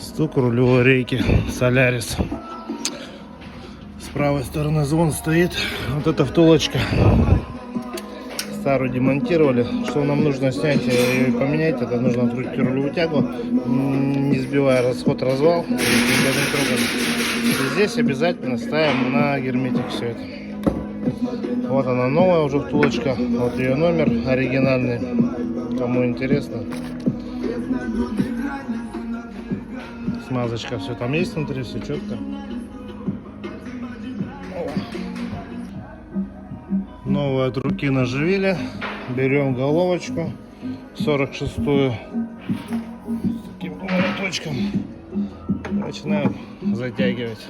Стук рулевой рейки Солярис. С правой стороны звон стоит. Вот эта втулочка. Старую демонтировали. Что нам нужно снять и поменять, это нужно открутить рулевую тягу, не сбивая расход-развал. И здесь обязательно ставим на герметик все это. Вот она новая уже втулочка. Вот ее номер оригинальный. Кому интересно. Смазочка, все там есть внутри, все четко. Новые от руки наживили. Берем головочку 46-ю с таким молоточком. Начинаем затягивать.